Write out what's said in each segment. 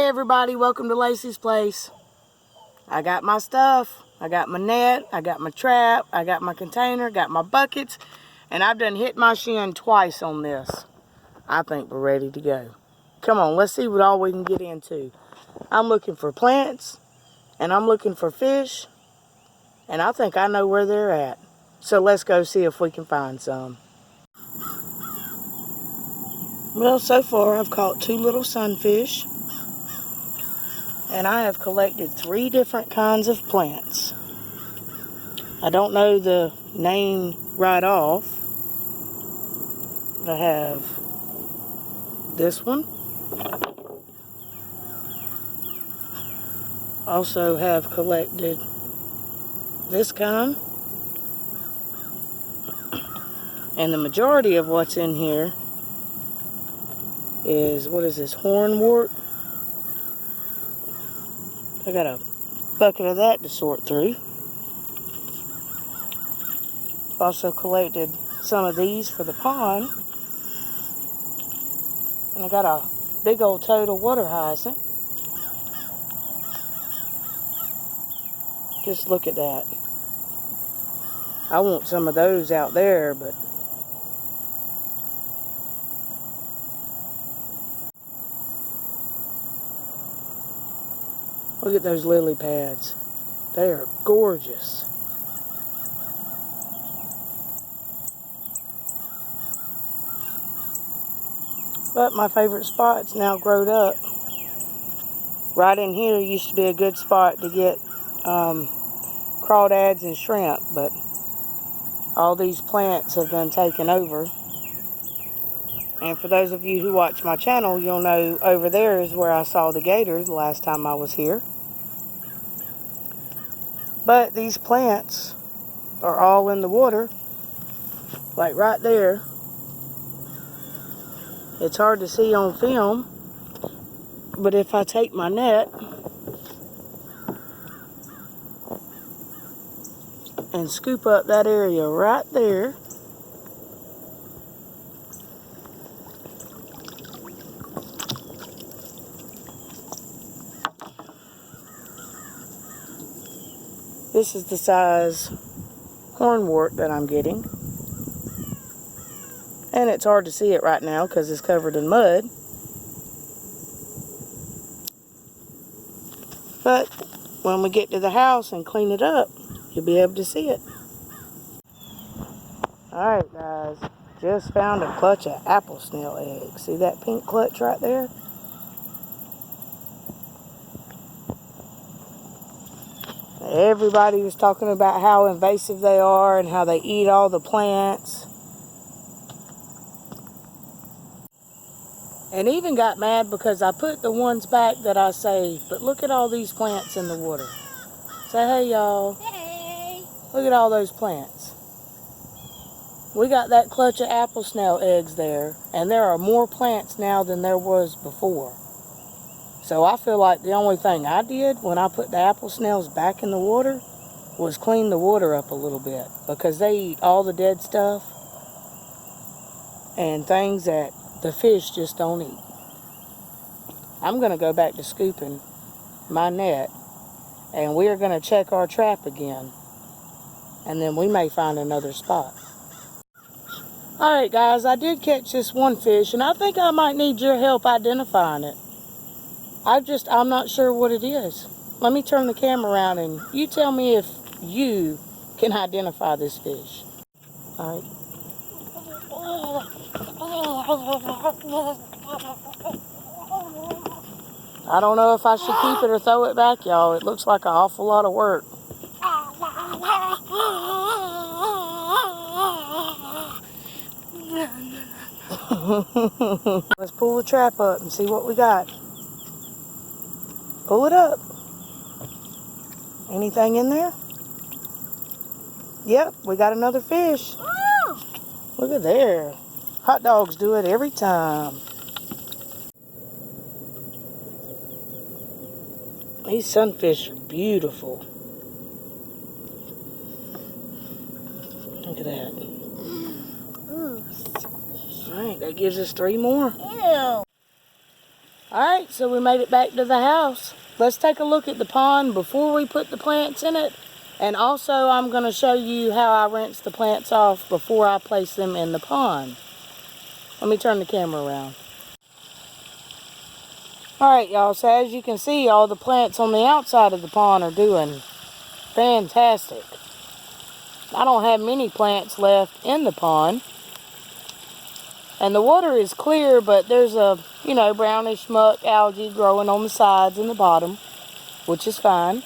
everybody, welcome to Lacey's place. I got my stuff. I got my net, I got my trap, I got my container, got my buckets, and I've done hit my shin twice on this. I think we're ready to go. Come on, let's see what all we can get into. I'm looking for plants, and I'm looking for fish, and I think I know where they're at. So let's go see if we can find some. Well, so far I've caught 2 little sunfish, and I have collected 3 different kinds of plants. I don't know the name right off. I have this one. Also have collected this kind. And the majority of what's in here is, what is this, Hornwort? I got a bucket of that to sort through. Also collected some of these for the pond. And I got a big old toad of water hyacinth. Just look at that. I want some of those out there, but look at those lily pads. They are gorgeous. But my favorite spot's now growed up. Right in here used to be a good spot to get crawdads and shrimp, but all these plants have been taken over. And for those of you who watch my channel, you'll know over there is where I saw the gators the last time I was here. But these plants are all in the water, like right there. It's hard to see on film, but if I take my net and scoop up that area right there, this is the size hornwort that I'm getting. And it's hard to see it right now because it's covered in mud. But when we get to the house and clean it up, you'll be able to see it. Alright guys, just found a clutch of apple snail eggs. See that pink clutch right there? Everybody was talking about how invasive they are and how they eat all the plants. And even got mad because I put the ones back that I saved. But look at all these plants in the water. Say hey, y'all. Hey. Look at all those plants. We got that clutch of apple snail eggs there. And there are more plants now than there was before. So I feel like the only thing I did when I put the apple snails back in the water was clean the water up a little bit. Because they eat all the dead stuff and things that the fish just don't eat. I'm going to go back to scooping my net, and we are going to check our trap again, and then we may find another spot. Alright guys, I did catch this one fish, and I think I might need your help identifying it. I'm not sure what it is. Let me turn the camera around and you tell me if you can identify this fish. Alright. I don't know if I should keep it or throw it back, y'all. It looks like an awful lot of work. Let's pull the trap up and see what we got. Pull it up. Anything in there? Yep, we got another fish. Look at there. Hot dogs do it every time. These sunfish are beautiful. Look at that. Ooh. Alright, that gives us 3 more. Ew. Alright, so we made it back to the house. Let's take a look at the pond before we put the plants in it. And also I'm going to show you how I rinse the plants off before I place them in the pond. Let me turn the camera around. Alright y'all, so as you can see, all the plants on the outside of the pond are doing fantastic. I don't have many plants left in the pond. And the water is clear, but there's a, brownish muck algae growing on the sides and the bottom, which is fine.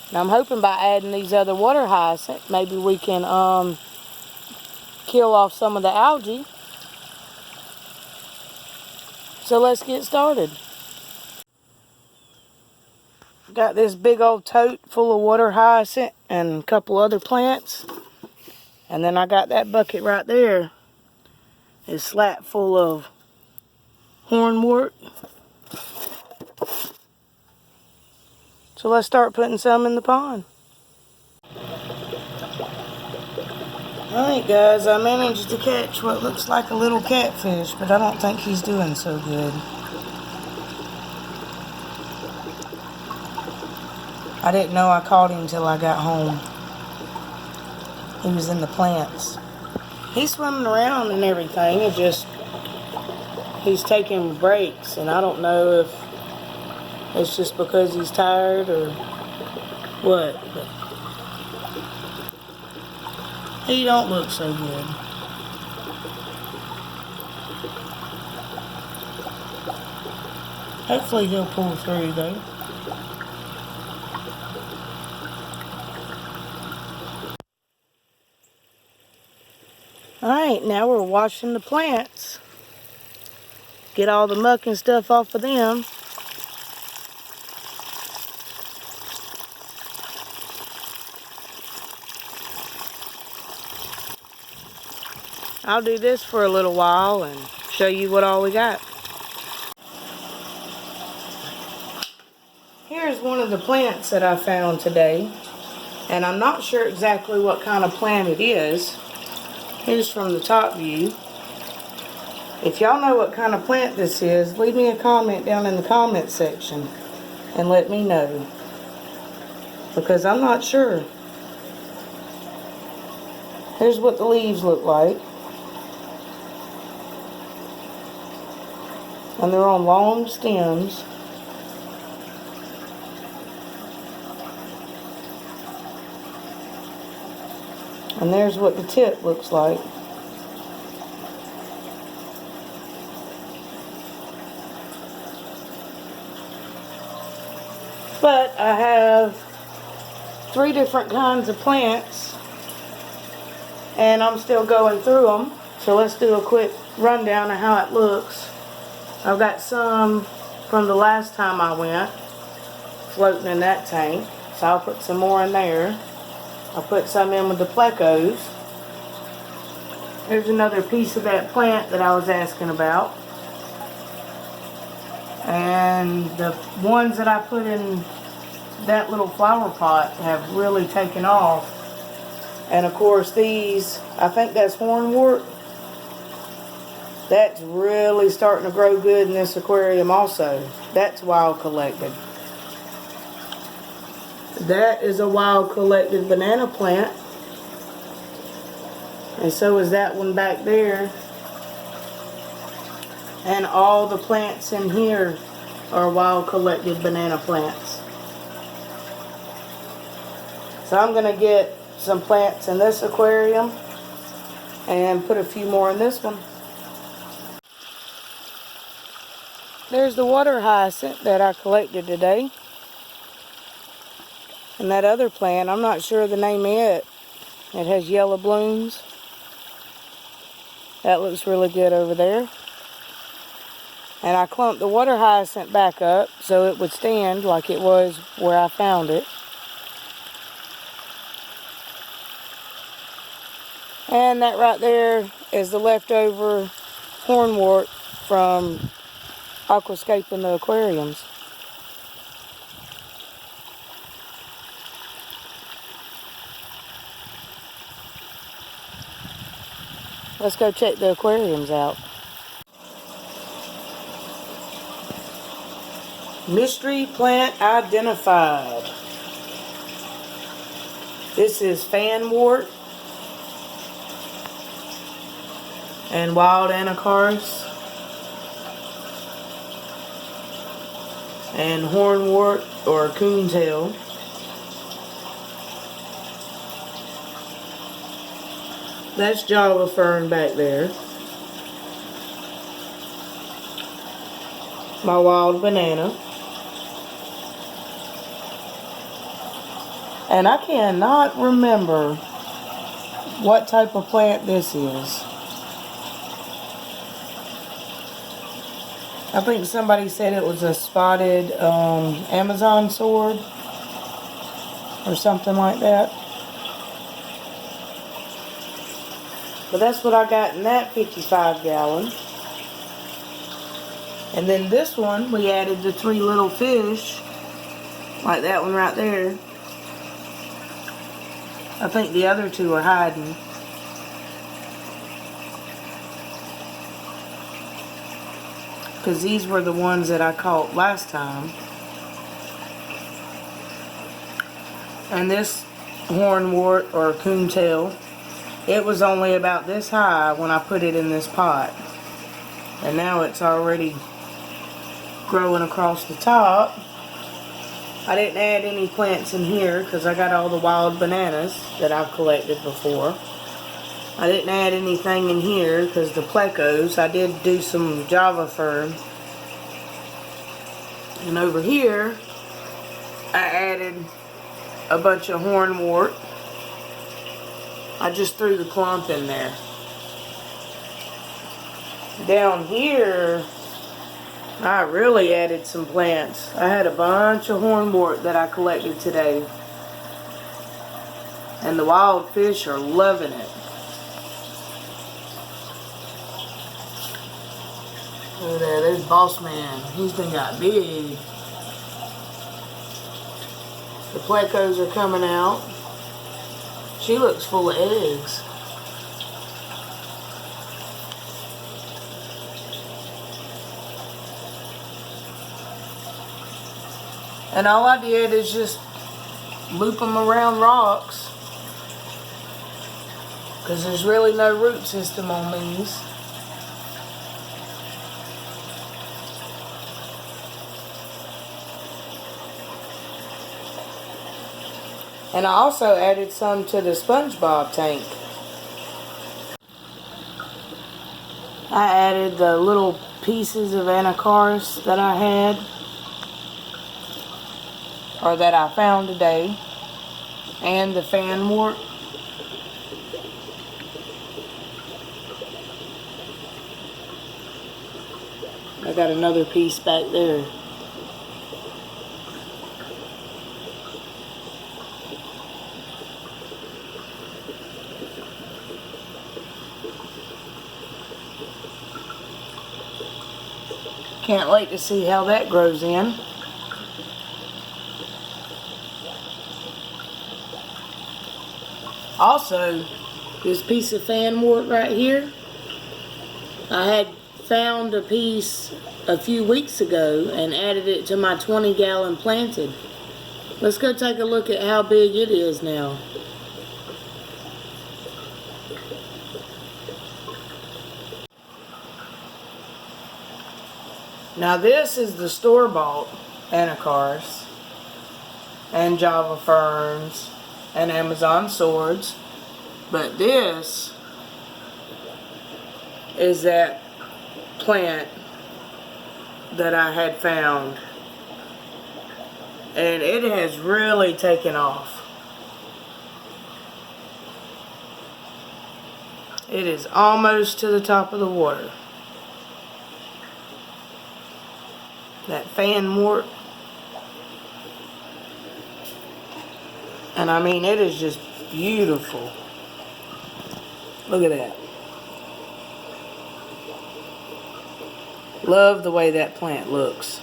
And I'm hoping by adding these other water hyacinths, maybe we can kill off some of the algae. So let's get started. Got this big old tote full of water hyacinth and a couple other plants. And then I got that bucket right there. It's slap full of hornwort. So let's start putting some in the pond. Alright guys, I managed to catch what looks like a little catfish, but I don't think he's doing so good. I didn't know I caught him till I got home. He was in the plants. He's swimming around and everything. It's just he's taking breaks, and I don't know if it's just because he's tired or what. But he don't look so good. Hopefully he'll pull through though. Alright, now we're washing the plants. Get all the muck and stuff off of them. I'll do this for a little while and show you what all we got. Here's one of the plants that I found today. And I'm not sure exactly what kind of plant it is. Here's from the top view. If y'all know what kind of plant this is, leave me a comment down in the comment section and let me know, because I'm not sure. Here's what the leaves look like. And they're on long stems. And there's what the tip looks like. But I have 3 different kinds of plants, and I'm still going through them. So let's do a quick rundown of how it looks. I've got some from the last time I went floating in that tank, so I'll put some more in there. I'll put some in with the plecos. There's another piece of that plant that I was asking about. And the ones that I put in that little flower pot have really taken off. And of course these, I think that's hornwort. That's really starting to grow good in this aquarium also. That's wild collected. That is a wild collected banana plant. And so is that one back there. And all the plants in here are wild collected banana plants. So I'm going to get some plants in this aquarium and put a few more in this one. There's the water hyacinth that I collected today. And that other plant, I'm not sure the name of it. It has yellow blooms. That looks really good over there. And I clumped the water hyacinth back up so it would stand like it was where I found it. And that right there is the leftover hornwort from aquascaping the aquariums. Let's go check the aquariums out. Mystery plant identified. This is fanwort and wild anacarus and hornwort or coontail. That's Java fern back there. My wild banana. And I cannot remember what type of plant this is. I think somebody said it was a spotted Amazon sword or something like that. But that's what I got in that 55 gallon. And then this one, we added the 3 little fish, like that one right there. I think the other 2 are hiding. Because these were the ones that I caught last time. And this hornwort or coontail, it was only about this high when I put it in this pot. And now it's already growing across the top. I didn't add any plants in here because I got all the wild bananas that I've collected before. I didn't add anything in here because the plecos, I did do some Java fern. And over here, I added a bunch of hornwort. I just threw the clump in there. Down here, I really added some plants. I had a bunch of hornwort that I collected today. And the wild fish are loving it. Look there, there's Boss Man. He's been got big. The plecos are coming out. She looks full of eggs. And all I did is just loop them around rocks, because there's really no root system on these. And I also added some to the SpongeBob tank. I added the little pieces of anacarus that I had, or that I found today, and the fanwort. I got another piece back there. Can't wait to see how that grows in. Also, this piece of fanwort right here, I had found a piece a few weeks ago and added it to my 20-gallon planted. Let's go take a look at how big it is now. Now this is the store-bought anacarus and Java ferns and Amazon swords, but this is that plant that I had found, and it has really taken off. It is almost to the top of the water. That fanwort. And I mean, it is just beautiful. Look at that. Love the way that plant looks.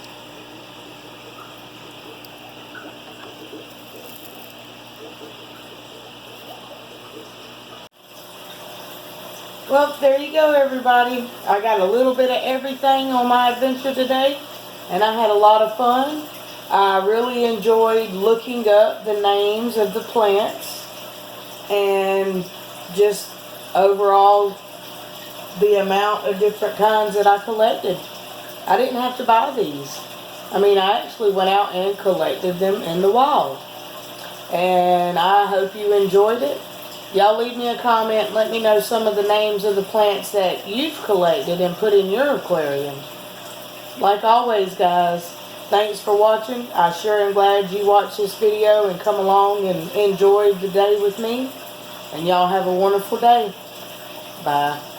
Well, there you go, everybody. I got a little bit of everything on my adventure today. and I had a lot of fun. I really enjoyed looking up the names of the plants and just overall the amount of different kinds that I collected. I didn't have to buy these. I mean, I actually went out and collected them in the wild. And I hope you enjoyed it. Y'all leave me a comment. Let me know some of the names of the plants that you've collected and put in your aquarium. Like always, guys, thanks for watching. I sure am glad you watched this video and come along and enjoyed the day with me. And y'all have a wonderful day. Bye.